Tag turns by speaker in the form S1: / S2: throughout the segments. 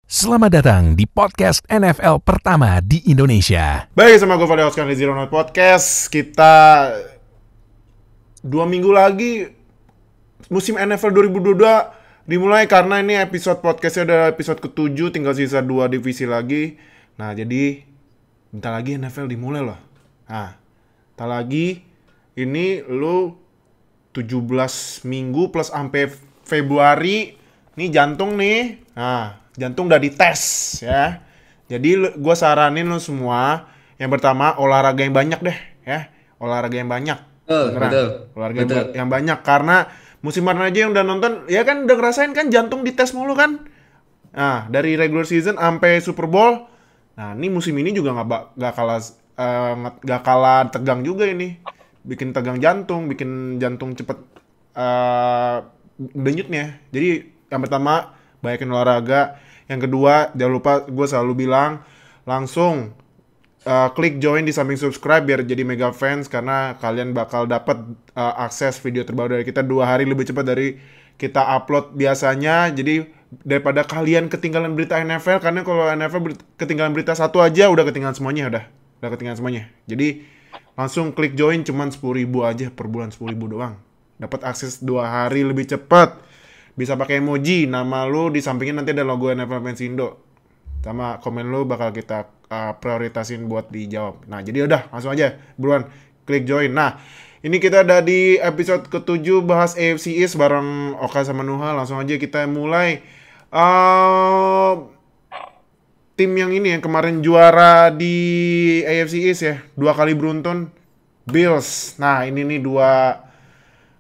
S1: Selamat datang di podcast NFL pertama di Indonesia.
S2: Baik, sama gue Fadil Oscar di Zero Note Podcast. Kita 2 minggu lagi musim NFL 2022 dimulai, karena ini episode podcastnya udah episode ke-7, tinggal sisa 2 divisi lagi. Nah, jadi bentar lagi NFL dimulai loh. Nah, bentar lagi ini lu 17 minggu plus sampai Februari. Nih jantung nih. Nah, jantung udah dites ya. Jadi gue saranin lu semua, yang pertama olahraga yang banyak deh ya. Olahraga yang banyak.
S3: Betul.
S2: Olahraga yang banyak, karena musim kemarin aja yang udah nonton ya kan udah ngerasain kan jantung dites mulu kan. Nah, dari regular season sampai Super Bowl. Nah, ini musim ini juga nggak kalah tegang juga ini. Bikin tegang jantung, bikin jantung cepet denyutnya. Jadi yang pertama banyakin olahraga. Yang kedua, jangan lupa gue selalu bilang langsung klik join di samping subscribe biar jadi mega fans, karena kalian bakal dapat akses video terbaru dari kita 2 hari lebih cepat dari kita upload biasanya. Jadi daripada kalian ketinggalan berita NFL, karena kalau NFL ketinggalan berita satu aja udah ketinggalan semuanya, udah ketinggalan semuanya. Jadi langsung klik join, cuman 10.000 aja per bulan, 10.000 doang. Dapat akses 2 hari lebih cepat. Bisa pakai emoji, nama lu di sampingnya nanti ada logo NFL Fans Indo. Sama komen lu bakal kita prioritasin buat dijawab. Nah, jadi udah langsung aja buruan klik join. Nah, ini kita ada di episode ke-7 bahas AFC East bareng Oka sama Nuha. Langsung aja kita mulai. Tim yang ini yang kemarin juara di AFC East ya, 2 kali beruntun, Bills. Nah, ini nih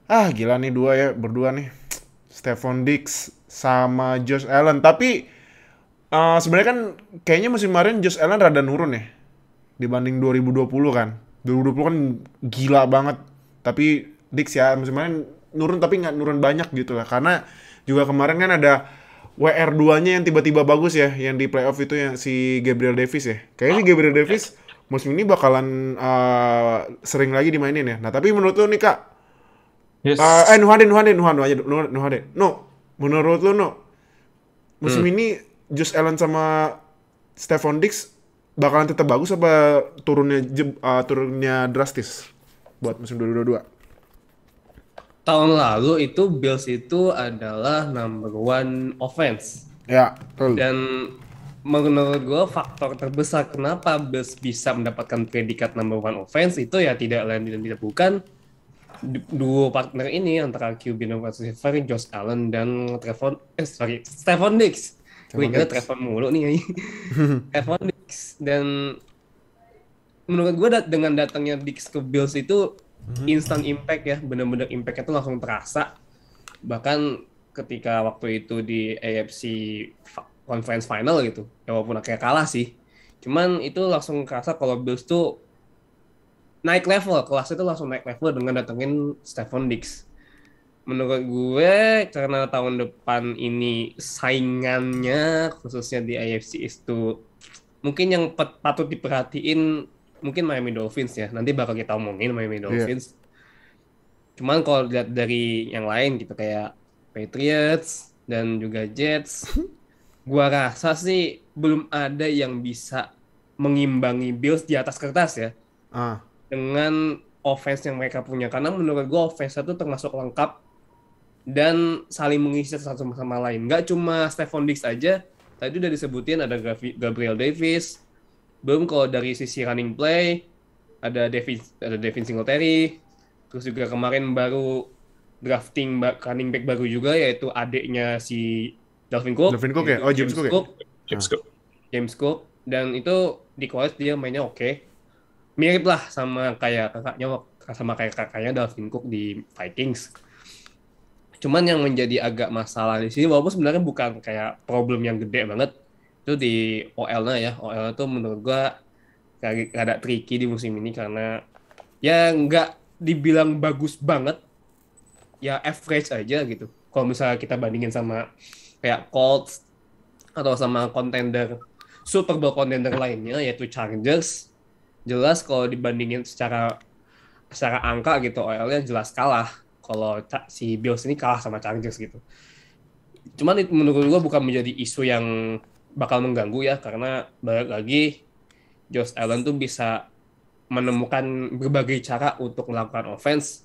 S2: gila nih berdua nih. Stephon Diggs sama Josh Allen. Tapi sebenarnya kan kayaknya musim kemarin Josh Allen rada nurun ya dibanding 2020 kan. 2020 kan gila banget. Tapi Diggs ya musim kemarin nurun, tapi nggak nurun banyak gitu lah. Karena juga kemarin kan ada WR2-nya yang tiba-tiba bagus ya, yang di playoff itu yang si Gabriel Davis ya. Kayaknya si Gabriel Davis musim ini bakalan sering lagi dimainin ya. Nah, tapi menurut lu nih Kak,
S3: Yes.
S2: Nuhade. No, menurut lu musim ini Josh Allen sama Stephon Diggs bakalan tetap bagus apa turunnya drastis buat musim 2022?
S3: Tahun lalu itu Bills itu adalah number 1 offense.
S2: Ya, betul.
S3: Dan menurut gue faktor terbesar kenapa Bills bisa mendapatkan predikat number 1 offense itu ya tidak lain dan tidak bukan duo partner ini antara QB nomor receiver Josh Allen dan Stephon Diggs. Gue ingat Trevor mulu nih. Stephon Diggs. Dan menurut gue dengan datangnya Diggs ke Bills itu instant impact ya, bener-bener impactnya tuh langsung terasa. Bahkan ketika waktu itu di AFC Conference Final gitu, ya walaupun kayak kalah sih, cuman itu langsung kerasa kalau Bills tuh naik level, kelasnya itu langsung naik level dengan datengin Stephon Diggs. Menurut gue karena tahun depan ini saingannya khususnya di AFC itu mungkin yang patut diperhatiin mungkin Miami Dolphins ya. Nanti bakal kita omongin Miami Dolphins. Cuman kalau lihat dari yang lain gitu kayak Patriots dan juga Jets, gua rasa sih belum ada yang bisa mengimbangi Bills di atas kertas ya. Dengan offense yang mereka punya, karena menurut gue offense itu termasuk lengkap dan saling mengisi satu sama lain. Nggak cuma Stephon Diggs aja, tadi udah disebutin ada Gabriel Davis, belum kalau dari sisi running play ada Devin Singletary, terus juga kemarin baru drafting running back baru juga yaitu adiknya si Dalvin Cook ya? Oh, James Cook, dan itu di college dia mainnya oke. Mirip lah sama kayak kakaknya Dalvin Cook di Vikings. Cuman yang menjadi agak masalah di sini, walaupun sebenarnya bukan kayak problem yang gede banget, itu di OL-nya ya. OL-nya tuh menurut gua agak tricky di musim ini karena ya nggak dibilang bagus banget, ya average aja gitu. Kalau misalnya kita bandingin sama kayak Colts atau sama Super Bowl contender lainnya yaitu Chargers, jelas kalau dibandingin secara angka gitu OL-nya jelas kalah. Kalau si Bills ini kalah sama Chargers gitu. Cuman menurut gue bukan menjadi isu yang bakal mengganggu ya, karena balik lagi Josh Allen tuh bisa menemukan berbagai cara untuk melakukan offense.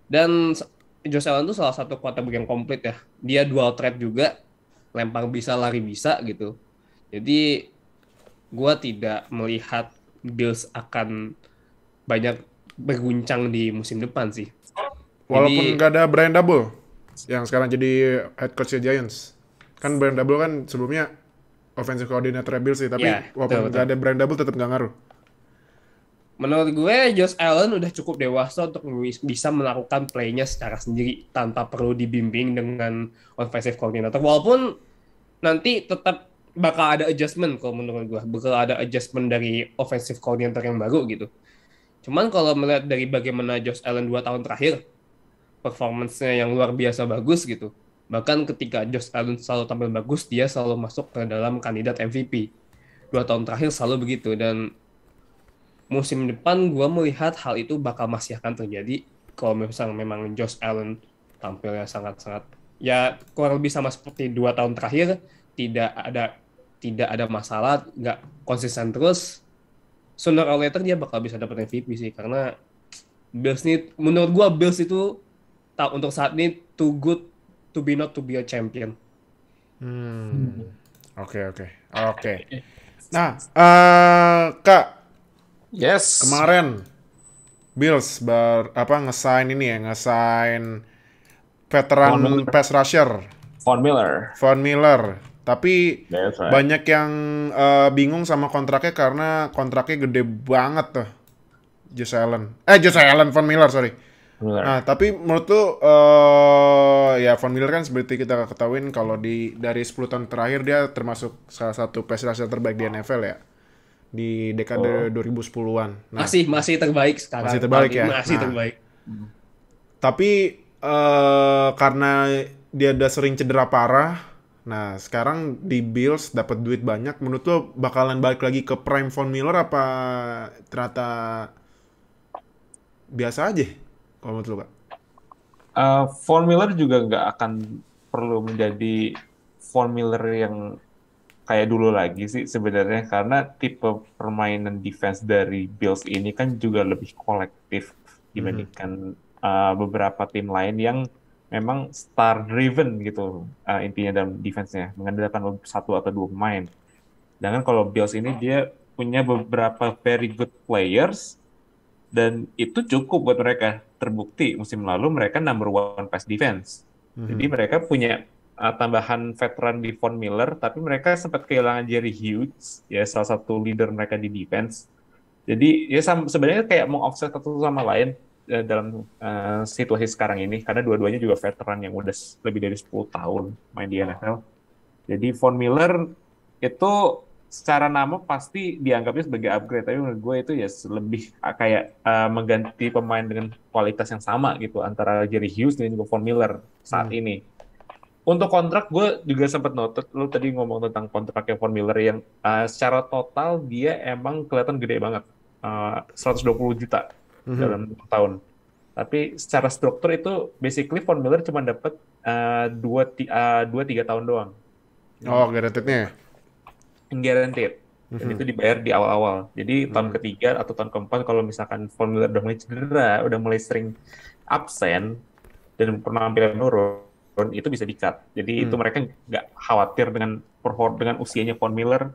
S3: Dan Josh Allen tuh salah satu quarterback yang komplit ya. Dia dual threat juga, lempar bisa, lari bisa gitu. Jadi gua tidak melihat Bills akan banyak berguncang di musim depan sih.
S2: Walaupun
S3: Jadi
S2: nggak ada Brian Double yang sekarang jadi head coach Giants. Kan Brian Double kan sebelumnya offensive coordinator Bills sih, tapi
S3: ya,
S2: walaupun nggak
S3: betul-betul.
S2: ada Brian Double tetap nggak ngaruh.
S3: Menurut gue, Josh Allen udah cukup dewasa untuk bisa melakukan play-nya secara sendiri tanpa perlu dibimbing dengan offensive coordinator. Walaupun nanti tetap bakal ada adjustment kalau menurut gue. Bakal ada adjustment dari offensive coordinator yang baru gitu. Cuman kalau melihat dari bagaimana Josh Allen 2 tahun terakhir, performance-nya yang luar biasa bagus gitu. Bahkan ketika Josh Allen selalu tampil bagus, dia selalu masuk ke dalam kandidat MVP. 2 tahun terakhir selalu begitu, dan musim depan gue melihat hal itu bakal masih akan terjadi kalau misalnya memang Josh Allen tampilnya sangat-sangat ya kurang lebih sama seperti 2 tahun terakhir, tidak ada masalah, nggak konsisten terus, sooner or later dia bakal bisa dapat MVP sih, karena Bills ini menurut gue Bills itu untuk saat ini too good to be not to be a champion.
S2: Oke, oke. Oke. Nah, Kak,
S4: Yes.
S2: kemarin Bills ngesign ini ya, ngesign veteran
S4: Von Miller.
S2: pass rusher
S4: Von Miller.
S2: Von Miller. Tapi
S4: That's right.
S2: banyak yang bingung sama kontraknya karena kontraknya gede banget tuh. Josh Allen, Von Miller, sorry.
S4: Miller.
S2: Nah, tapi menurut tuh ya Von Miller kan seperti kita ketahuin kalau dari 10 tahun terakhir dia termasuk salah satu pass rusher terbaik di NFL ya. Di dekade 2010-an. Nah,
S3: Masih terbaik sekarang.
S2: Masih terbaik ya?
S3: Masih
S2: Nah.
S3: terbaik.
S2: tapi karena dia udah sering cedera parah, nah sekarang di Bills dapat duit banyak, menurut lo bakalan balik lagi ke prime Von Miller apa ternyata biasa aja kalau menurut lo, Kak?
S4: Von Miller juga nggak akan perlu menjadi Von Miller yang kayak dulu lagi sih sebenarnya, karena tipe permainan defense dari Bills ini kan juga lebih kolektif dibandingkan beberapa tim lain yang memang star driven gitu, intinya dalam defense-nya, mengandalkan satu atau dua pemain. Sedangkan kalau Bills ini dia punya beberapa very good players, dan itu cukup buat mereka. Terbukti musim lalu mereka number one pass defense. Jadi mereka punya tambahan veteran di Von Miller, tapi mereka sempat kehilangan Jerry Hughes, ya salah satu leader mereka di defense. Jadi ya sebenarnya kayak meng-offset satu sama lain dalam situasi sekarang ini, karena dua-duanya juga veteran yang udah lebih dari 10 tahun main di NFL. Jadi Von Miller itu secara nama pasti dianggapnya sebagai upgrade, tapi menurut gue itu ya lebih kayak mengganti pemain dengan kualitas yang sama gitu antara Jerry Hughes dan juga Von Miller saat ini. Untuk kontrak, gue juga sempat note, lu tadi ngomong tentang kontraknya Von Miller yang secara total dia emang kelihatan gede banget, 120 juta dalam tahun. Tapi secara struktur itu basically Von Miller cuma dapat 2-3 tahun doang.
S2: Oh, guaranteed-nya ya?
S4: Guaranteed. Dan itu dibayar di awal-awal. Jadi tahun ketiga atau tahun keempat kalau misalkan Von Miller udah mulai cedera, udah mulai sering absen dan penampilan menurun, itu bisa di-cut. Jadi itu mereka nggak khawatir dengan usianya Von Miller,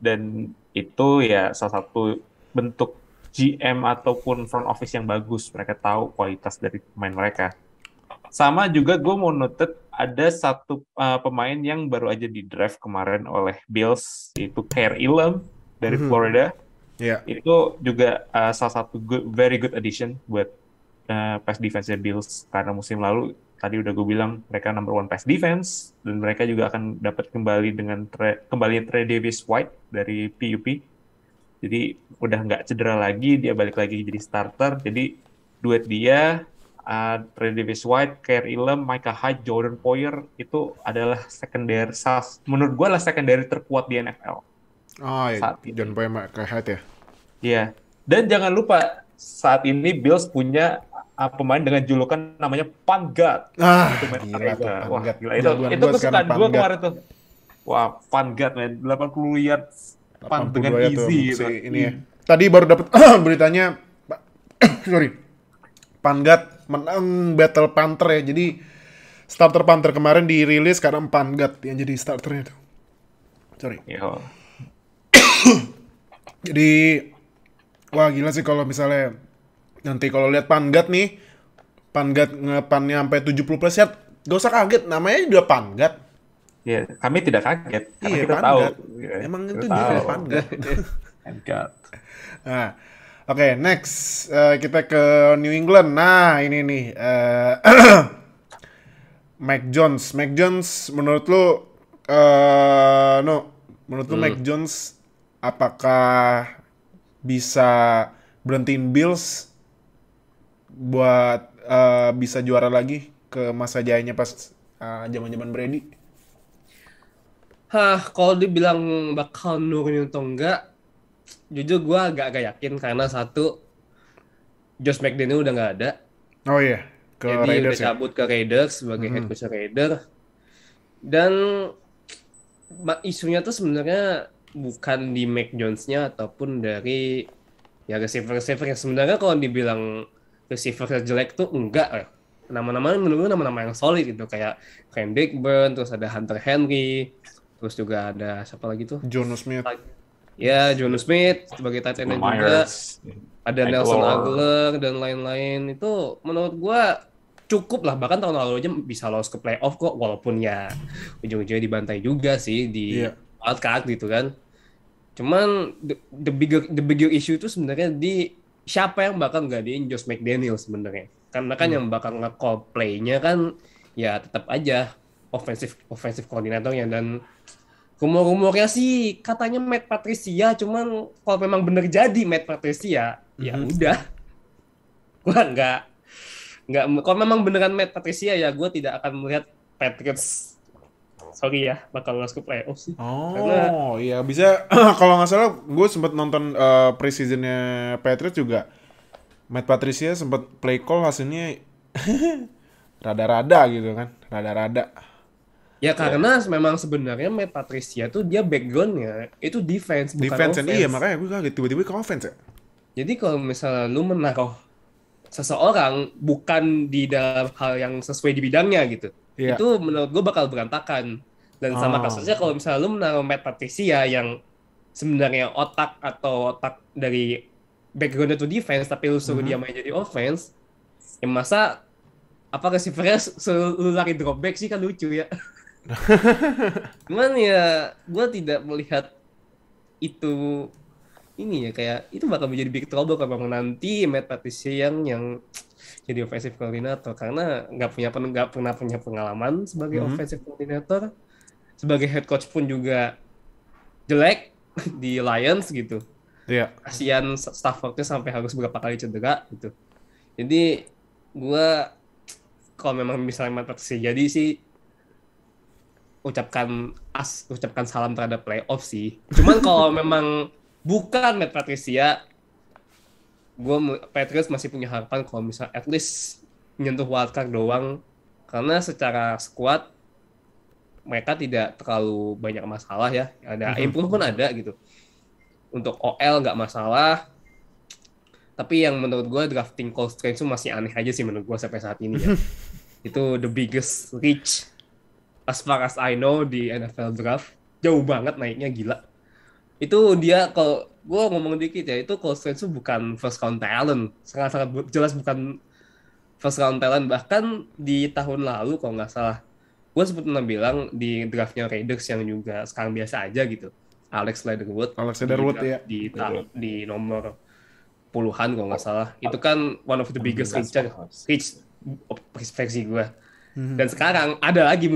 S4: dan itu ya salah satu bentuk GM ataupun front office yang bagus. Mereka tahu kualitas dari pemain mereka. Sama juga gue mau noted ada satu pemain yang baru aja di draft kemarin oleh Bills, yaitu Kyle Elam dari Florida.
S2: Iya.
S4: Itu juga salah satu very good addition buat pass defense Bills, karena musim lalu tadi udah gue bilang mereka number one pass defense, dan mereka juga akan dapat kembali dengan kembalinya Tre'Davious White dari PUP. Jadi udah nggak cedera lagi, dia balik lagi jadi starter. Jadi duet dia, Tre'Davious White, Kyle Elam, Micah Hyde, Jordan Poyer itu adalah secondary, menurut gue lah secondary terkuat di NFL.
S2: Oh iya,
S4: Saat ini.
S2: John Poyer Micah Hyde ya?
S4: Iya. Dan jangan lupa saat ini Bills punya pemain dengan julukan namanya Punt God.
S2: Ah,
S4: Itu main
S2: gila tuh
S4: Wah,
S2: Punt God.
S4: gila.
S2: Jagoan
S4: Itu
S2: gua sekarang
S4: kesukaan gue
S2: Punt God.
S4: kemarin tuh. Wah, fun god, man. 80 yards punt dengan
S2: 82 ya tuh
S4: easy
S2: si
S4: gitu.
S2: ini ya. Tadi baru dapat beritanya sorry. Pangat menang Battle Panther ya. Jadi starter Panther kemarin dirilis karena Pangat yang jadi starternya tuh. Sorry.
S4: Yo.
S2: Jadi wah gila sih kalau misalnya nanti kalau lihat Pangat nih, Pangat ngepannya sampai 70 plus yard, gak usah kaget namanya juga Pangat.
S4: Ya, kami tidak kaget karena
S2: Iya,
S4: kita tahu.
S2: Pangat.
S4: Ya,
S2: Emang
S4: kita
S2: itu
S4: tahu.
S2: dia Pangat.
S4: Pangat.
S2: Nah, oke, next kita ke New England. Nah, ini nih Mac Jones. Mac Jones menurut lu menurut lu Mac Jones apakah bisa berhentiin Bills buat bisa juara lagi ke masa jayanya pas zaman-zaman Brady?
S3: Kalau dibilang bakal nurunin atau enggak, jujur gue agak yakin karena satu, Josh McDaniel udah nggak ada.
S2: Oh iya, ke
S3: Jadi
S2: Raiders
S3: udah
S2: ya.
S3: cabut ke Raiders sebagai head coach Raiders. Dan isunya tuh sebenarnya bukan di Mac Jones-nya ataupun dari ya receiver yang sebenarnya kalau dibilang receiver jelek tuh enggak ya. Nama-nama menurut gue nama-nama yang solid gitu kayak Ken Blackburn, terus ada Hunter Henry, terus juga ada siapa lagi tuh?
S2: Jono Smith.
S3: Ya, John Smith sebagai tight end juga.
S4: Myers.
S3: Ada Nelson
S4: Aguilar.
S3: Aguilar dan lain-lain. Itu menurut gua cukup lah, bahkan tahun lalu aja bisa lolos ke playoff kok, walaupun ya ujung-ujungnya dibantai juga sih di
S2: Iya.
S3: wildcard gitu kan. Cuman the bigger issue itu sebenarnya di siapa yang bakal gantiin Josh McDaniel sebenarnya. Karena kan yang bakal nge-call play-nya kan ya tetap aja offensive koordinatornya. Dan rumor-rumornya sih katanya Matt Patricia, cuman kalau memang bener jadi Matt Patricia, ya udah. Gua nggak kalau memang beneran Matt Patricia ya gue tidak akan melihat Patriots, sorry ya, bakal lolos ke playoff sih. Karena
S2: Oh iya bisa kalau nggak salah gue sempat nonton preseasonnya Patriots juga. Matt Patricia sempat play call hasilnya rada-rada gitu kan, rada-rada.
S3: ya karena memang sebenarnya Matt Patricia tuh dia backgroundnya itu defense bukan
S2: Defense
S3: offense.
S2: and iya makanya gue kaget tiba-tiba ke offense ya.
S3: Jadi kalau misalnya lu menaruh seseorang bukan di dalam hal yang sesuai di bidangnya gitu,
S2: Iya.
S3: itu menurut gue bakal berantakan. Dan sama kasusnya kalau misalnya lu menaruh Matt Patricia yang sebenarnya otak dari background itu defense, tapi lu suruh dia main jadi offense, ya masa apa receiver-nya lu lari drop back sih, kan lucu ya. Cuman ya gue tidak melihat itu ini ya, kayak itu bakal menjadi big trouble kalau memang nanti Matt Patricia yang jadi offensive coordinator, karena nggak pernah punya pengalaman sebagai offensive coordinator, sebagai head coach pun juga jelek di Lions gitu.
S2: Iya.
S3: Kasian Staffordnya sampai harus berapa kali cedera gitu. Jadi gue kalau memang misalnya Matt Patricia jadi sih ucapkan salam terhadap playoff sih. Cuman kalau memang bukan Matt Patricia, Patriots masih punya harapan kalau misal at least menyentuh wildcard doang, karena secara squad mereka tidak terlalu banyak masalah ya. Ada improvement ada gitu. Untuk OL nggak masalah. Tapi yang menurut gue drafting Cole Strange itu masih aneh aja sih menurut gue sampai saat ini ya. Itu the biggest reach as far as I know di NFL draft. Jauh banget naiknya, gila. Itu dia, kalau gue ngomong dikit ya, itu Cole Strange itu bukan first round talent. Sangat-sangat jelas bukan first round talent. Bahkan di tahun lalu kalau nggak salah, gue sempat pernah bilang di draftnya Raiders yang juga sekarang biasa aja gitu, Alex Leatherwood
S2: Ya.
S3: di nomor puluhan kalau nggak salah, itu kan one of the biggest reach versi gue. Dan sekarang ada lagi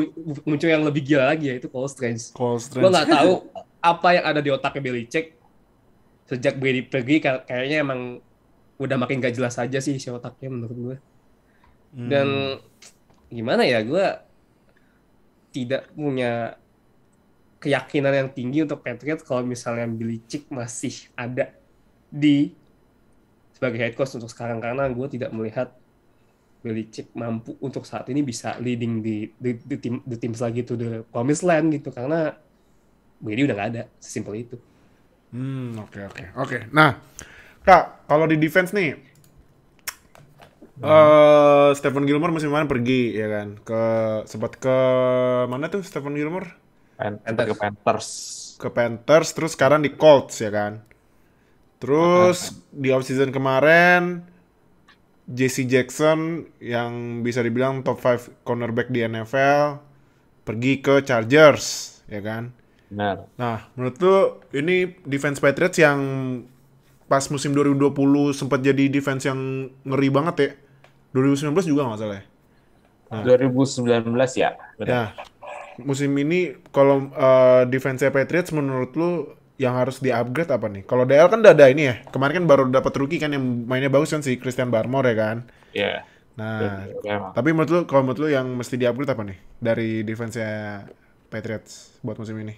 S3: muncul yang lebih gila lagi, yaitu Cole Strange. Gue nggak tahu apa yang ada di otaknya Belichick sejak Brady pergi, kayaknya emang udah makin gak jelas aja sih isi otaknya menurut gue. Dan gimana ya, gue tidak punya keyakinan yang tinggi untuk Patriots kalau misalnya Belichick masih ada sebagai head coach untuk sekarang, karena gue tidak melihat Belichick mampu untuk saat ini bisa leading the teams lagi to the promised land gitu, karena Brady udah nggak ada, sesimpel itu.
S2: Oke. Nah, Kak, kalau di defense nih, Stephen Gilmore musim kemarin pergi, ya kan? Sempat ke mana tuh Stephen Gilmore?
S4: Seperti Panthers.
S2: Ke Panthers, terus sekarang di Colts, ya kan? Terus di offseason kemarin, JC Jackson yang bisa dibilang top 5 cornerback di NFL pergi ke Chargers, ya kan?
S4: Benar.
S2: Nah, menurut lu ini defense Patriots yang pas musim 2020 sempat jadi defense yang ngeri banget ya. 2019 juga nggak salah ya.
S4: 2019 ya, benar.
S2: Ya, musim ini kalau defense Patriots menurut lu yang harus di-upgrade apa nih? Kalau DL kan udah ada ini ya. Kemarin kan baru dapat rookie kan yang mainnya bagus kan si Christian Barmore ya kan.
S4: Iya.
S2: Nah,
S4: Memang.
S2: tapi kalau menurut lu yang mesti di-upgrade apa nih dari defense-nya Patriots buat musim ini?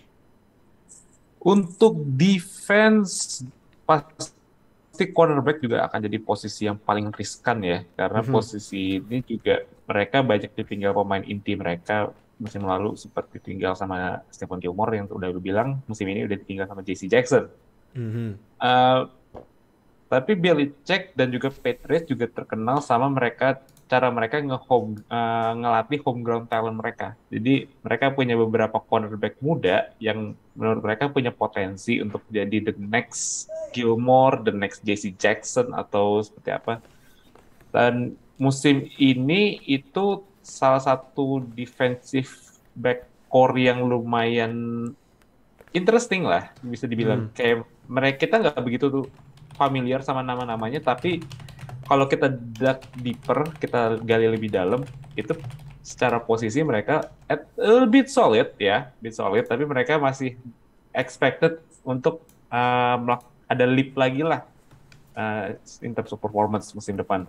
S4: Untuk defense pasti cornerback juga akan jadi posisi yang paling riskan ya, karena posisi ini juga mereka banyak ditinggal pemain inti mereka. Musim lalu sempat ditinggal sama Stephen Gilmore yang udah lu bilang, musim ini udah ditinggal sama JC Jackson. Tapi Belichick dan juga Patriots juga terkenal sama cara mereka ngelatih homegrown talent mereka. Jadi mereka punya beberapa cornerback muda yang menurut mereka punya potensi untuk jadi the next Gilmore, the next JC Jackson atau seperti apa. Dan musim ini itu salah satu defensive backcourt yang lumayan interesting lah, bisa dibilang. Kayak kita nggak begitu tuh familiar sama nama-namanya, tapi kalau kita deeper, kita gali lebih dalam, itu secara posisi mereka a bit solid ya, tapi mereka masih expected untuk ada leap lagi lah in terms of performance musim depan,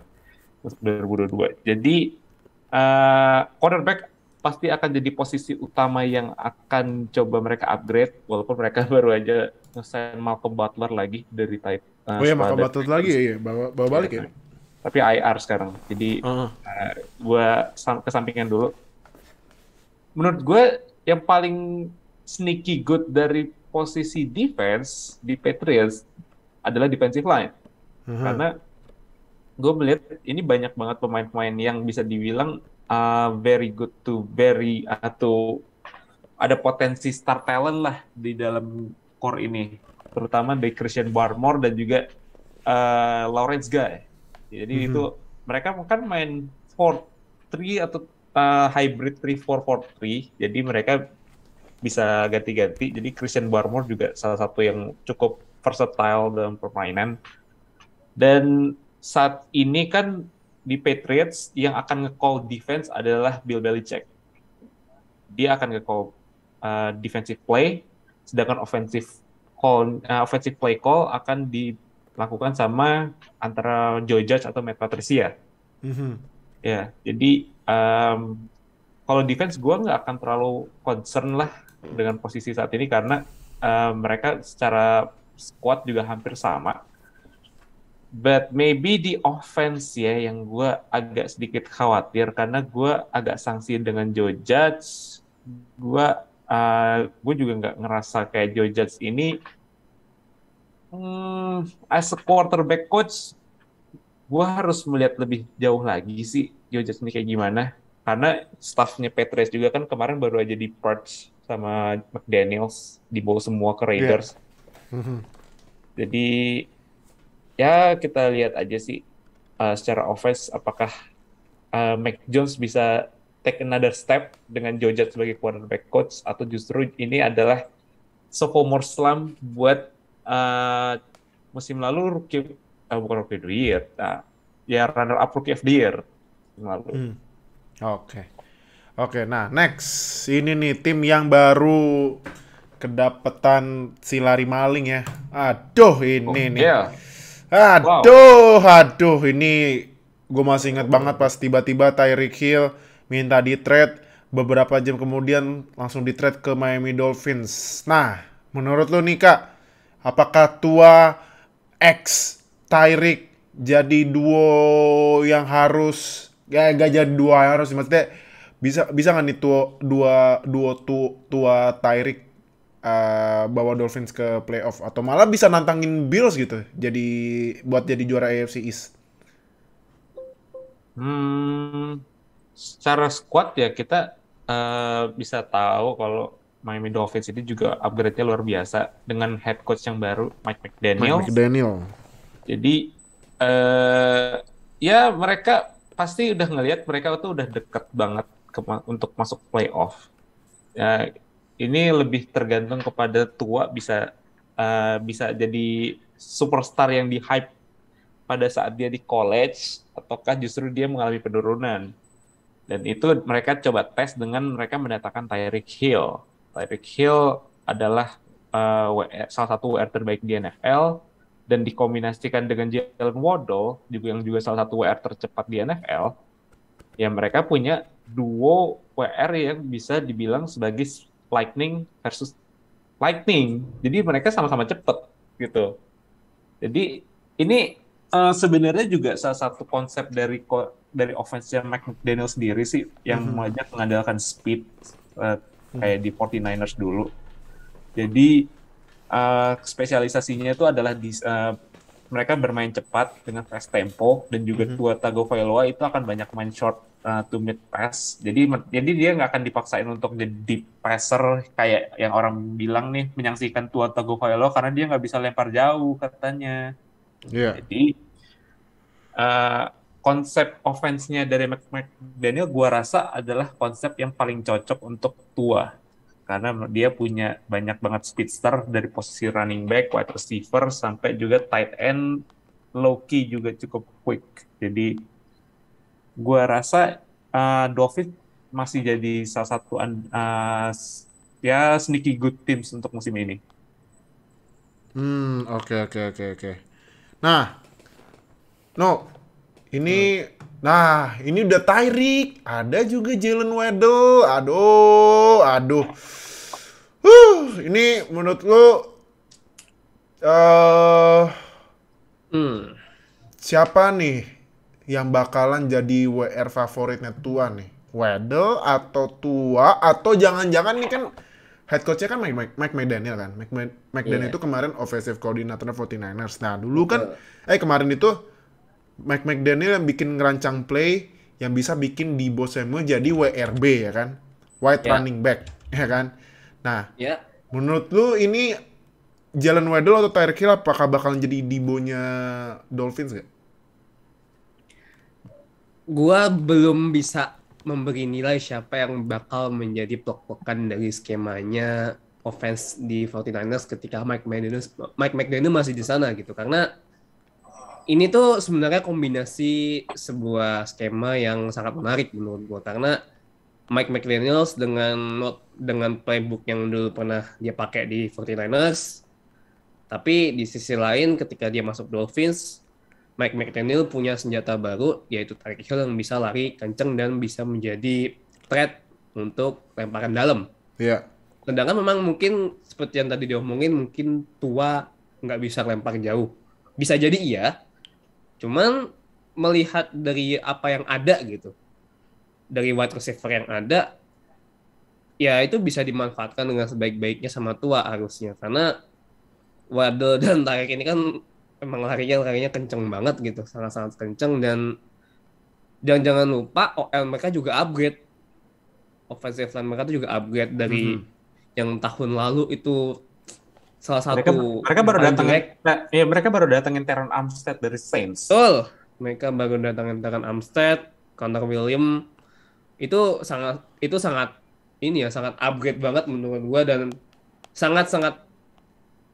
S4: untuk 2022. Jadi cornerback pasti akan jadi posisi utama yang akan coba mereka upgrade, walaupun mereka baru aja nge-sign Malcolm Butler lagi dari type.
S2: Oh iya, Malcolm Butler lagi ya, bawa balik ya.
S4: Tapi IR sekarang, jadi gue kesampingan dulu. Menurut gue yang paling sneaky good dari posisi defense di Patriots adalah defensive line, karena gue melihat ini banyak banget pemain-pemain yang bisa dibilang very good to very atau ada potensi star talent lah di dalam core ini, terutama dari Christian Barmore dan juga Lawrence Guy. Jadi itu mereka kan main 4-3 atau hybrid 3-4-4-3, jadi mereka bisa ganti-ganti. Jadi Christian Barmore juga salah satu yang cukup versatile dalam permainan. Dan saat ini kan di Patriots yang akan nge-call defense adalah Bill Belichick. Dia akan nge-call defensive play, sedangkan offensive play call akan dilakukan sama antara Joe Judge atau Matt Patricia. Ya, jadi kalau defense gue nggak akan terlalu concern lah dengan posisi saat ini, karena mereka secara squad juga hampir sama. But maybe di offense ya yang gue agak sedikit khawatir, karena gue agak sanksi dengan Joe Judge. Gue juga nggak ngerasa kayak Joe Judge ini as a quarterback coach, gue harus melihat lebih jauh lagi sih Joe Judge ini kayak gimana. Karena staffnya Patriots juga kan kemarin baru aja di-purge sama McDaniels, dibawa semua ke Raiders. Jadi ya kita lihat aja sih secara offense apakah Mac Jones bisa take another step dengan Joe Judge sebagai quarterback coach, atau justru ini adalah sophomore slump buat musim lalu bukan rookie of the year, ya runner up rookie of the year musim lalu.
S2: Oke, nah next ini nih tim yang baru kedapetan si lari maling ya. Aduh ini nih.
S4: Yeah.
S2: Aduh, ini gue masih ingat banget pas tiba-tiba Tyreek Hill minta di trade, beberapa jam kemudian langsung di trade ke Miami Dolphins. Nah, menurut lo nih Kak, apakah Tua X Tyreek jadi duo yang harus gak jadi duo yang harus, maksudnya bisa nggak nih Tua Tyreek bawa Dolphins ke playoff atau malah bisa nantangin Bills gitu. Jadi buat jadi juara AFC East.
S4: Secara squad ya kita bisa tahu kalau Miami Dolphins ini juga upgrade-nya luar biasa dengan head coach yang baru Mike
S2: Mike
S4: McDaniel.
S2: McDaniel.
S4: Jadi ya mereka pasti udah ngelihat mereka tuh udah deket banget untuk masuk playoff. Ya, ini lebih tergantung kepada Tua bisa jadi superstar yang di hype pada saat dia di college ataukah justru dia mengalami penurunan. Dan itu mereka coba tes dengan mereka mendatangkan Tyreek Hill. Tyreek Hill adalah salah satu WR terbaik di NFL dan dikombinasikan dengan Jalen Waddle yang juga salah satu WR tercepat di NFL. Ya mereka punya duo WR yang bisa dibilang sebagai Lightning versus Lightning. Jadi mereka sama-sama cepat gitu. Jadi ini sebenarnya juga salah satu konsep dari offense-nya McDaniel sendiri sih yang banyak mengandalkan speed kayak di 49ers dulu. Jadi spesialisasinya itu adalah mereka bermain cepat dengan fast tempo dan juga Tua Tagovailoa itu akan banyak main short to mid pass. Jadi dia nggak akan dipaksain untuk jadi deep passer kayak yang orang bilang nih menyaksikan Tua Tagovailoa karena dia nggak bisa lempar jauh katanya.
S2: Iya.
S4: Jadi konsep offense-nya dari McDaniel gua rasa adalah konsep yang paling cocok untuk Tua. Karena dia punya banyak banget speedster dari posisi running back, wide receiver, sampai juga tight end, low key juga cukup quick. Jadi gua rasa Dolphins masih jadi salah satu ya sneaky good teams untuk musim ini.
S2: Oke. Nah, ini udah Tyreek, ada juga Jalen Waddle. Aduh. Ini menurut lo siapa nih yang bakalan jadi WR favoritnya Tua nih? Waddle atau Tua atau jangan-jangan nih kan head coach-nya kan Mike McDaniel kan. McDaniel itu kemarin offensive coordinator 49ers. Nah, dulu kan kemarin itu Mike McDaniel yang bikin ngerancang play yang bisa bikin Deebo Samuel jadi WRB ya kan. Wide running back ya kan. Nah, menurut lu ini Jalen Waddle atau Tyreek Hill apakah bakalan jadi Deebo-nya Dolphins gak?
S3: Gua belum bisa memberi nilai siapa yang bakal menjadi plok-plokan dari skemanya offense di 49ers ketika Mike McDaniel masih di sana gitu. Karena ini tuh sebenarnya kombinasi sebuah skema yang sangat menarik menurut gua. Karena Mike McDaniel dengan playbook yang dulu pernah dia pakai di 49ers, tapi di sisi lain ketika dia masuk Dolphins, Mike McDaniel punya senjata baru, yaitu Tyreek Hill yang bisa lari kenceng dan bisa menjadi threat untuk lemparan dalam.
S2: Iya.
S3: Sedangkan memang mungkin seperti yang tadi diomongin, mungkin Tua nggak bisa lempar jauh. Bisa jadi iya, cuman melihat dari apa yang ada gitu, dari wide receiver yang ada, ya itu bisa dimanfaatkan dengan sebaik-baiknya sama Tua harusnya. Karena Waddle dan Tyreek ini kan emang larinya kenceng banget gitu, sangat-sangat kenceng. Dan jangan lupa OL mereka juga upgrade, offensive line mereka tuh juga upgrade dari yang tahun lalu itu salah satu
S4: mereka baru datangin Terron Armstead dari Saints.
S3: Betul, mereka baru datangin Terron Armstead, Connor Williams itu sangat ini ya, sangat upgrade banget menurut gua. Dan sangat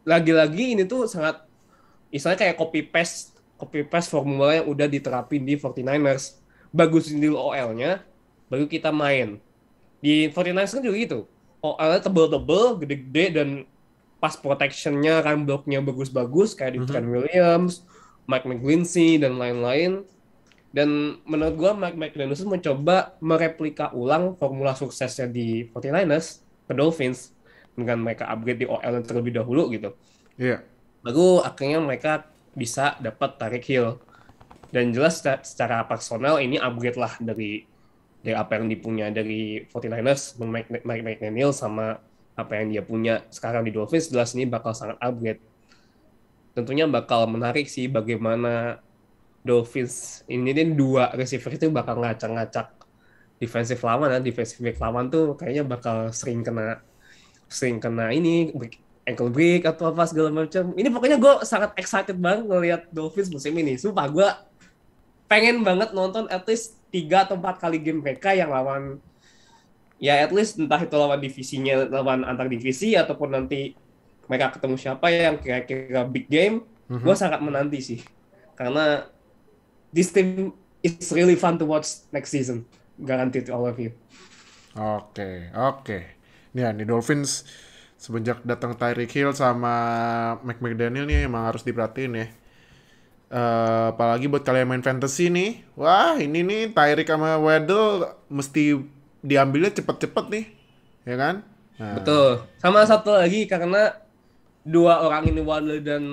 S3: lagi-lagi ini tuh sangat istilahnya kayak copy paste formula yang udah diterapin di 49ers. Bagusin dulu OL-nya, baru kita main. Di 49ers kan juga gitu. OL-nya tebel-tebel, gede-gede, dan pass protection-nya, run block-nya bagus-bagus, kayak di Trent Williams, Mike McGlinchey, dan lain-lain. Dan menurut gue, Mike McDaniel mencoba mereplika ulang formula suksesnya di 49ers ke Dolphins dengan mereka upgrade di OL terlebih dahulu gitu.
S2: Iya.
S3: Baru akhirnya mereka bisa dapat Tyreek Hill. Dan jelas secara personal ini upgrade lah dari apa yang dipunya dari 49ers, Mike McDaniel sama apa yang dia punya sekarang di Dolphins jelas ini bakal sangat upgrade. Tentunya bakal menarik sih bagaimana Dolphins ini nih dua receiver itu bakal ngacak-ngacak defensive lawan dan defensive back lawan tuh kayaknya bakal sering kena ini ankle break atau apa segala macam. Ini pokoknya gue sangat excited banget ngelihat Dolphins musim ini. Sumpah gue pengen banget nonton at least 3 atau 4 kali game mereka yang lawan ya at least entah itu lawan divisinya, lawan antar divisi ataupun nanti mereka ketemu siapa yang kira-kira big game. Gue sangat menanti sih karena this team is really fun to watch next season, guaranteed to all of you.
S2: Oke. Nih Dolphins semenjak datang Tyreek Hill sama McDaniel nih emang harus diperhatiin ya. Apalagi buat kalian main fantasy nih. Wah, ini nih Tyreek sama Waddle mesti diambilnya cepet-cepet nih. Ya kan? Nah,
S3: Betul. Sama satu lagi karena dua orang ini Waddle dan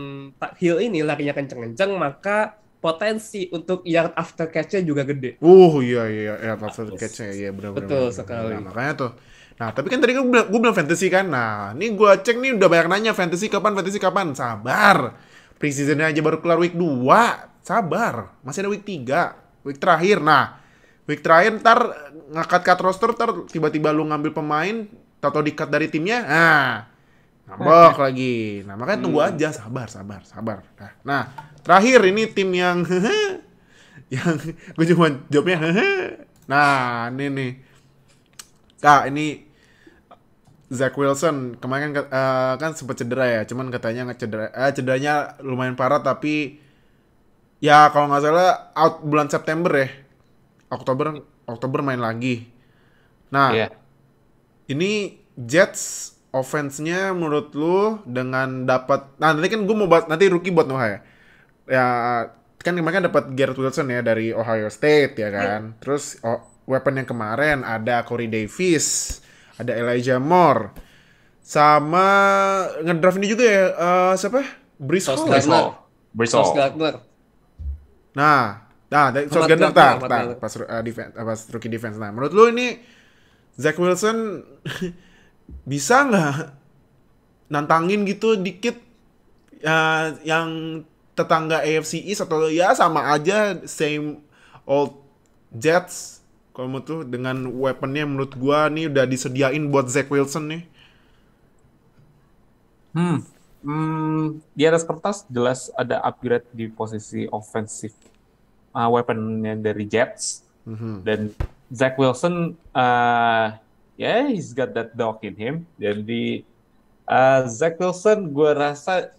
S3: Hill ini larinya kenceng-kenceng, maka potensi untuk yard after catch-nya juga gede.
S2: iya, after catch-nya ya benar-benar.
S3: Betul sekali.
S2: Nah, makanya tuh. Nah, tapi kan tadi gue bilang fantasy kan. Nah, ini gue cek nih udah banyak nanya fantasy kapan. Sabar. Preseason aja baru keluar week 2. Sabar. Masih ada week 3. Week terakhir. Nah, week terakhir ntar nge-cut roster, ntar tiba-tiba lu ngambil pemain atau di-cut dari timnya. Ngambek lagi. Nah, makanya tunggu aja. Sabar. Nah, terakhir ini tim yang yang gue cuma jawabnya Nah, ini nih. Kak, ini Zach Wilson kemarin kan sempat cedera ya, cuman katanya cederanya lumayan parah tapi ya kalau nggak salah out bulan September ya, Oktober main lagi. Nah, ini Jets offense-nya menurut lu dengan dapat, nah nanti kan gue mau bahas nanti rookie buat Noah ya kan kemarin dapat Garrett Wilson ya dari Ohio State ya kan, terus weapon yang kemarin ada Corey Davis, ada Elijah Moore, sama ngedraft ini juga ya siapa? Breece Hall.
S3: Sauce Gardner.
S2: Nah, Sauce Gardner pas rookie defense. Nah, menurut lu ini Zach Wilson bisa nggak nantangin gitu dikit yang tetangga AFC East atau ya sama aja same old Jets? Kalau menurut tuh dengan weaponnya menurut gua nih udah disediain buat Zach Wilson nih.
S4: Di atas kertas jelas ada upgrade di posisi offensive weaponnya dari Jets. Dan Zach Wilson, he's got that dog in him. Jadi Zach Wilson gue rasa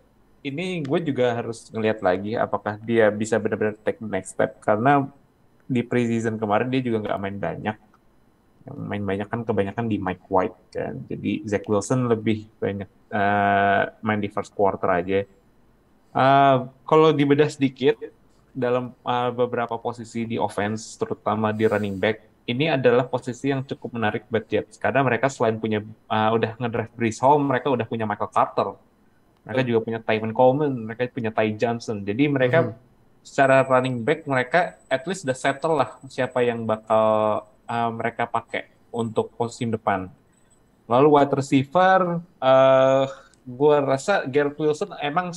S4: ini gue juga harus ngelihat lagi apakah dia bisa benar-benar take the next step, karena di preseason kemarin dia juga nggak main banyak. Yang main banyak kan kebanyakan di Mike White kan. Jadi Zach Wilson lebih banyak main di first quarter aja. Kalau dibedah sedikit dalam beberapa posisi di offense, terutama di running back, ini adalah posisi yang cukup menarik buat Jets karena mereka selain punya udah ngedraft Breece Hall, mereka udah punya Michael Carter. Mereka juga punya Tevin Coleman, mereka punya Ty Johnson. Jadi mereka secara running back mereka at least udah settle lah siapa yang bakal mereka pakai untuk posisi depan. Lalu wide receiver, gue rasa Garrett Wilson emang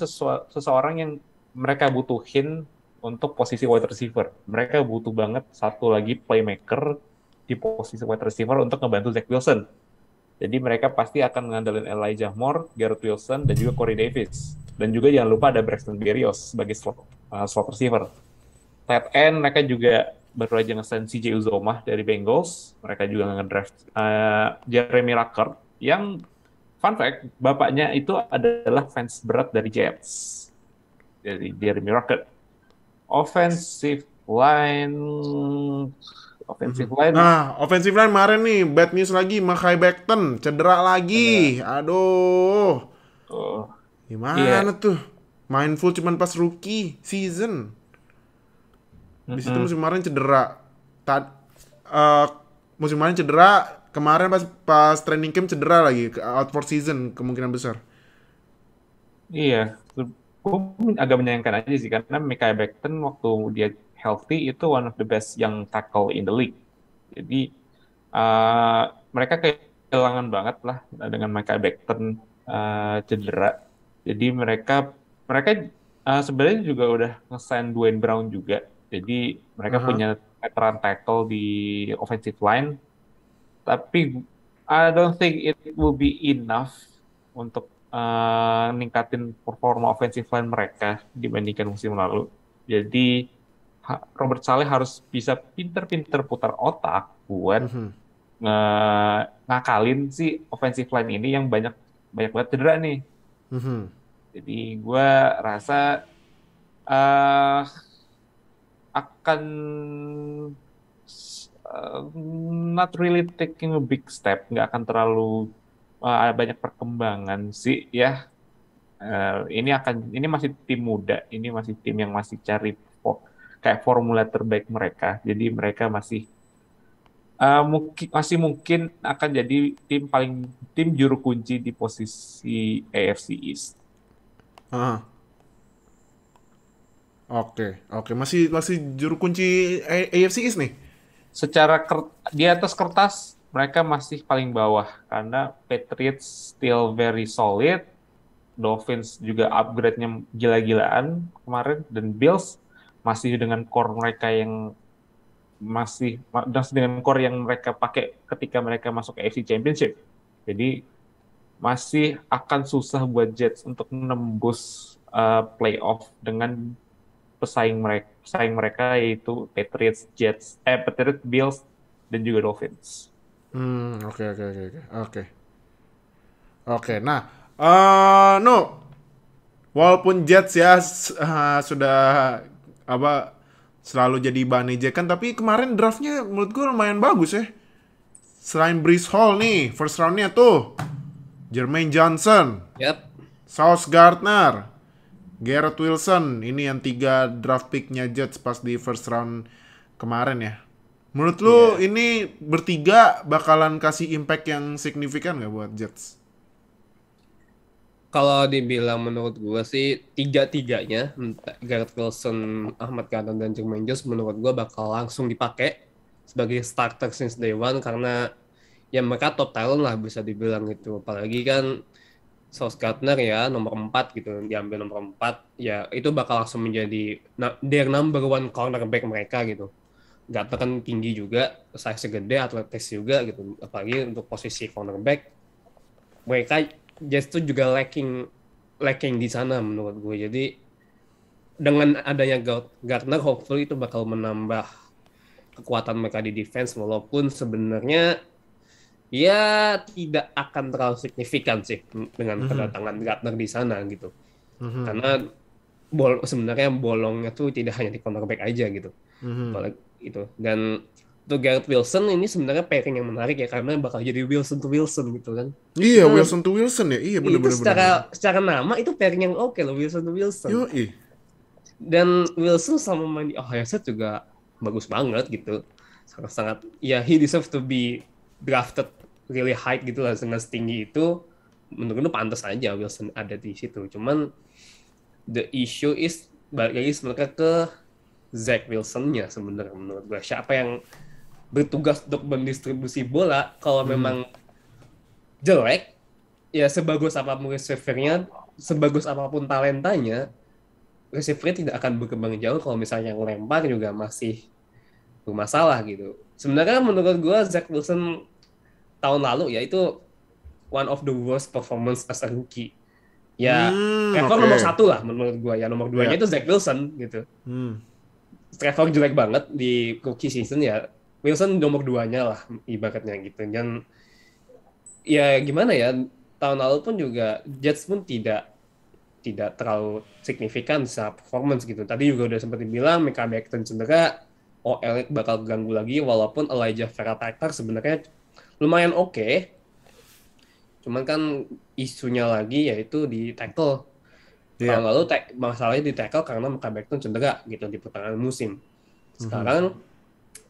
S4: seseorang yang mereka butuhin untuk posisi wide receiver. Mereka butuh banget satu lagi playmaker di posisi wide receiver untuk ngebantu Zach Wilson. Jadi mereka pasti akan ngandelin Elijah Moore, Garrett Wilson, dan juga Corey Davis. Dan juga jangan lupa ada Braxton Berrios sebagai slot receiver. Tight end mereka juga baru aja nge-sign CJ Uzomah dari Bengals. Mereka juga nge-draft Jeremy Ruckert yang fun fact, bapaknya itu adalah fans berat dari Jets. Jadi Jeremy Ruckert. Offensive line.
S2: Nah, offensive line kemarin nih bad news lagi, Mekhi Becton cedera lagi. Aduh. Gimana tuh? Main full cuman pas rookie season. Di situ musim kemarin cedera. Musim kemarin cedera, kemarin pas training camp cedera lagi, out for season kemungkinan besar.
S4: Iya, gue agak menyayangkan aja sih karena Mekhi Becton waktu dia healthy itu one of the best yang tackle in the league. Jadi mereka kayak kehilangan banget lah dengan Micah Becton cedera. Jadi mereka sebenarnya juga udah nge-sign Dwayne Brown juga. Jadi mereka
S2: Aha.
S4: punya veteran tackle di offensive line. Tapi I don't think it will be enough untuk ningkatin performa offensive line mereka dibandingkan musim lalu. Jadi Robert Saleh harus bisa pinter-pinter putar otak buat
S2: Mhm.
S4: ngakalin si offensive line ini yang banyak banyak banget cedera nih.
S2: Mhm.
S4: Jadi gue rasa eh akan uh, not really taking a big step, nggak akan terlalu ada banyak perkembangan sih ya. Ini masih tim muda, ini masih tim yang masih cari kayak formula terbaik mereka. Jadi mereka masih mungkin akan jadi tim juru kunci di posisi AFC East.
S2: Aha. Oke, oke. Masih masih juru kunci AFC East nih.
S4: Di atas kertas mereka masih paling bawah karena Patriots still very solid, Dolphins juga upgrade-nya gila-gilaan kemarin, dan Bills masih dengan core mereka yang dengan core yang mereka pakai ketika mereka masuk ke AFC Championship. Jadi masih akan susah buat Jets untuk menembus playoff dengan pesaing mereka yaitu Patriots, Bills, dan juga Dolphins.
S2: Oke, oke, oke, oke. Oke. Oke. Nah, no. Walaupun Jets ya sudah apa selalu jadi bahan ejekan, tapi kemarin draftnya menurut gue lumayan bagus ya. Selain Breece Hall nih, first roundnya tuh Jermaine Johnson,
S3: Yap.
S2: Sauce Gardner, Garrett Wilson. Ini yang 3 draft picknya Jets pas di first round kemarin ya. Menurut lu
S3: Iya.
S2: ini bertiga bakalan kasih impact yang signifikan nggak buat Jets?
S3: Kalau dibilang menurut gue sih tiga-tiganya, Garrett Wilson, Ahmad Gardner, dan Jermaine Jones menurut gue bakal langsung dipakai sebagai starter since day one karena ya mereka top talent lah bisa dibilang gitu. Apalagi kan Sauce Gardner ya nomor 4 gitu, diambil nomor 4 ya itu bakal langsung menjadi their number one cornerback mereka gitu. Gardner kan tinggi juga, size gede, atletis juga gitu. Apalagi untuk posisi cornerback mereka Jets tuh juga lacking di sana menurut gue. Jadi dengan adanya Gardner hopefully itu bakal menambah kekuatan mereka di defense walaupun sebenarnya ya tidak akan terlalu signifikan sih dengan kedatangan Gardner di sana gitu. Karena sebenarnya bolongnya tuh tidak hanya di cornerback aja gitu. Apalagi itu. Dan untuk Garrett Wilson ini sebenarnya pairing yang menarik ya karena bakal jadi Wilson to Wilson gitu kan.
S2: Iya,
S3: Itu
S2: Wilson to Wilson ya. Iya,
S3: itu
S2: bener-bener bener.
S3: secara nama itu pairing yang oke loh, Wilson to Wilson.
S2: Yoi.
S3: Dan Wilson sama main di Ohio State juga bagus banget gitu. Sangat-sangat ya he deserves to be drafted really high gitu lah dengan setinggi itu. Menurut gue pantas aja Wilson ada di situ. Cuman the issue is balik lagi sebenarnya ke Zach Wilson-nya sebenarnya menurut gue. Siapa yang bertugas untuk mendistribusi bola kalau memang jelek ya sebagus apapun receiver-nya, sebagus apapun talentanya, receiver tidak akan berkembang jauh kalau misalnya yang lempar juga masih bermasalah gitu. Sebenarnya menurut gue Zach Wilson tahun lalu ya itu one of the worst performance as a rookie. Ya Trevor
S2: Oke.
S3: nomor 1 lah menurut gue ya, nomor 2-nya
S2: Ya.
S3: itu Zach Wilson gitu. Trevor jelek banget di rookie season ya, Wilson nomor 2-nya lah ibaratnya gitu. Dan ya gimana ya, tahun lalu pun juga Jets pun tidak terlalu signifikan secara performance gitu. Tadi juga udah sempat dibilang Micah Becton cedera, OL bakal ganggu lagi walaupun Elijah Vera Tucker sebenarnya lumayan oke. Cuman kan isunya lagi yaitu di tackle. Tahun lalu masalahnya di tackle karena Micah Becton cedera gitu di pertengahan musim. Sekarang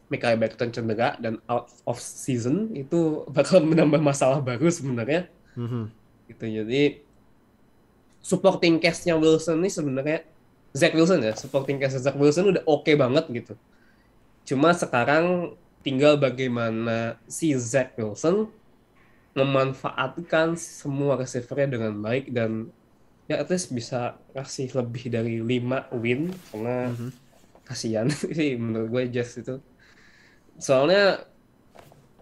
S3: Micah Becton cedera dan out of season itu bakal menambah masalah baru sebenarnya. Gitu. Jadi supporting cast-nya Wilson ini sebenarnya Zach Wilson ya, supporting cast Zach Wilson udah oke banget gitu. Cuma sekarang tinggal bagaimana si Zach Wilson memanfaatkan semua receiver-nya dengan baik dan ya at least bisa kasih lebih dari 5 win karena kasihan sih menurut gue Jazz itu. Soalnya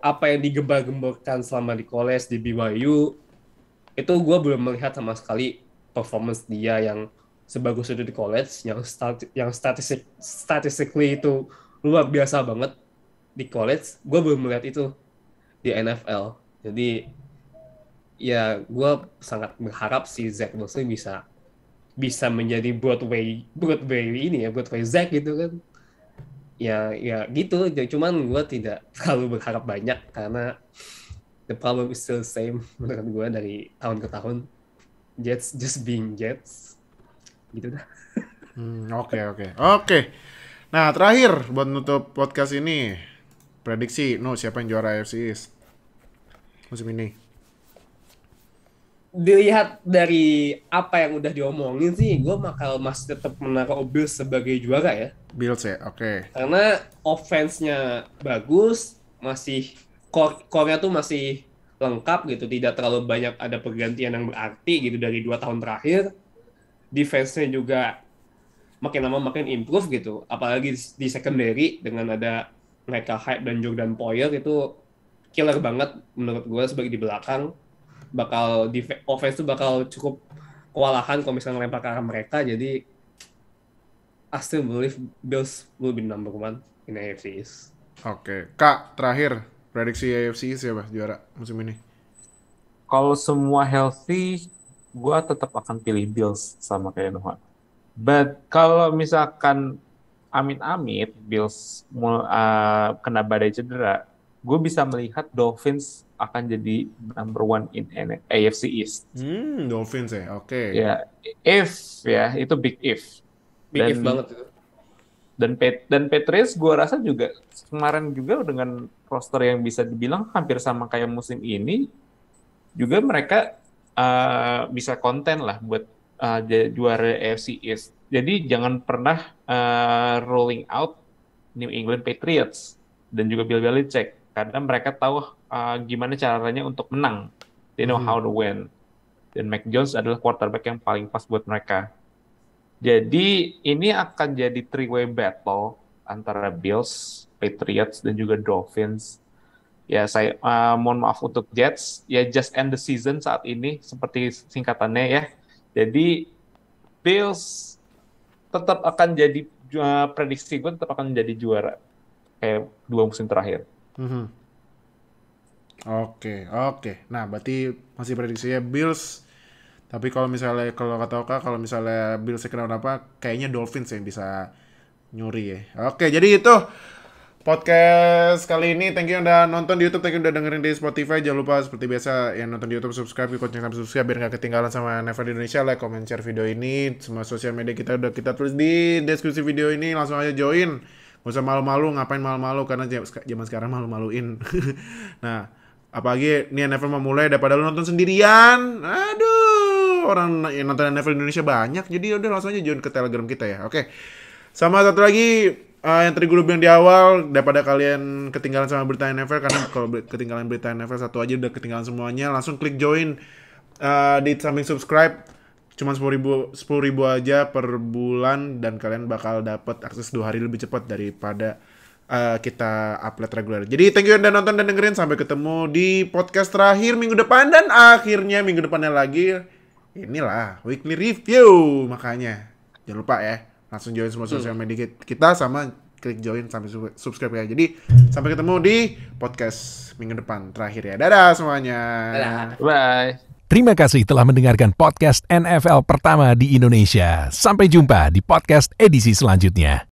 S3: apa yang digembar-gemborkan selama di college di BYU itu gue belum melihat sama sekali performance dia yang sebagus itu di college, yang statistically itu luar biasa banget di college. Gue belum melihat itu di NFL. Jadi ya gue sangat berharap si Zach Wilson bisa menjadi Broadway ini ya, Broadway Zach gitu kan. Ya gitu. Cuman gue tidak terlalu berharap banyak karena the problem is still the same menurut gue dari tahun ke tahun. Jets just being Jets. Gitu dah.
S2: Oke. Nah, terakhir buat nutup podcast ini, prediksi siapa yang juara AFC East musim ini?
S3: Dilihat dari apa yang udah diomongin sih, gue masih tetap menaruh Bills sebagai juara ya.
S2: Bills ya, oke.
S3: Karena offense-nya bagus, masih core-nya tuh masih lengkap gitu, tidak terlalu banyak ada pergantian yang berarti gitu dari 2 tahun terakhir. Defense-nya juga makin lama makin improve gitu, apalagi di secondary dengan ada mereka Hype dan Jordan Poyer itu killer banget menurut gue sebagai di belakang. Offense itu bakal cukup kewalahan kalau misalnya ngelempar ke arah mereka. Jadi I still believe Bills will be number 1 in AFC East.
S2: Oke. Kak, terakhir prediksi AFC East siapa juara musim ini?
S4: Kalau semua healthy, gue tetap akan pilih Bills sama kayak Noah. But kalau misalkan amit-amit Bills kena badai cedera, gue bisa melihat Dolphins akan jadi number 1 in AFC East.
S2: Dolphins ya, oke.
S4: Ya, itu big if.
S3: Big if banget itu.
S4: Dan Patriots gue rasa juga kemarin juga dengan roster yang bisa dibilang hampir sama kayak musim ini, juga mereka bisa konten lah buat juara AFC East. Jadi jangan pernah rolling out New England Patriots dan juga Bill Belichick, karena mereka tahu gimana caranya untuk menang. They know how to win. Dan Mac Jones adalah quarterback yang paling pas buat mereka. Jadi ini akan jadi three-way battle antara Bills, Patriots, dan juga Dolphins. Ya, saya mohon maaf untuk Jets. Ya, just end the season saat ini, seperti singkatannya ya. Jadi Bills tetap akan jadi, prediksi gue tetap akan menjadi juara. Kayak 2 musim terakhir.
S2: Oke. Nah, berarti masih prediksinya Bills. Tapi kalau kata Oka, kalau misalnya Bills kenapa, kayaknya Dolphins yang bisa nyuri ya. Oke, jadi itu podcast kali ini. Thank you udah nonton di YouTube, thank you udah dengerin di Spotify. Jangan lupa seperti biasa yang nonton di YouTube subscribe, ikut sampai subscribe biar gak ketinggalan sama NFL di Indonesia. Like, comment, share video ini. Semua sosial media kita udah kita tulis di deskripsi video ini. Langsung aja join. Gak usah malu-malu, ngapain malu-malu, karena zaman sekarang malu-maluin. Nah, apalagi ini NFL mau mulai daripada lu nonton sendirian. Aduh, orang yang nonton NFL di Indonesia banyak. Jadi udah langsung aja join ke Telegram kita ya. Oke. Sama satu lagi, yang tadi gue bilang di awal, daripada kalian ketinggalan sama berita NFL, karena kalau ketinggalan berita NFL satu aja udah ketinggalan semuanya, langsung klik join di samping subscribe. Cuma 10.000 aja per bulan dan kalian bakal dapat akses 2 hari lebih cepat daripada kita upload reguler. Jadi thank you udah nonton dan dengerin. Sampai ketemu di podcast terakhir minggu depan, dan akhirnya minggu depannya lagi inilah weekly review. Makanya jangan lupa ya, langsung join semua sosial media kita sama klik join sampai subscribe ya. Jadi sampai ketemu di podcast minggu depan terakhir ya. Dadah semuanya.
S3: Dadah.
S4: Bye.
S1: Terima kasih telah mendengarkan podcast NFL pertama di Indonesia. Sampai jumpa di podcast edisi selanjutnya.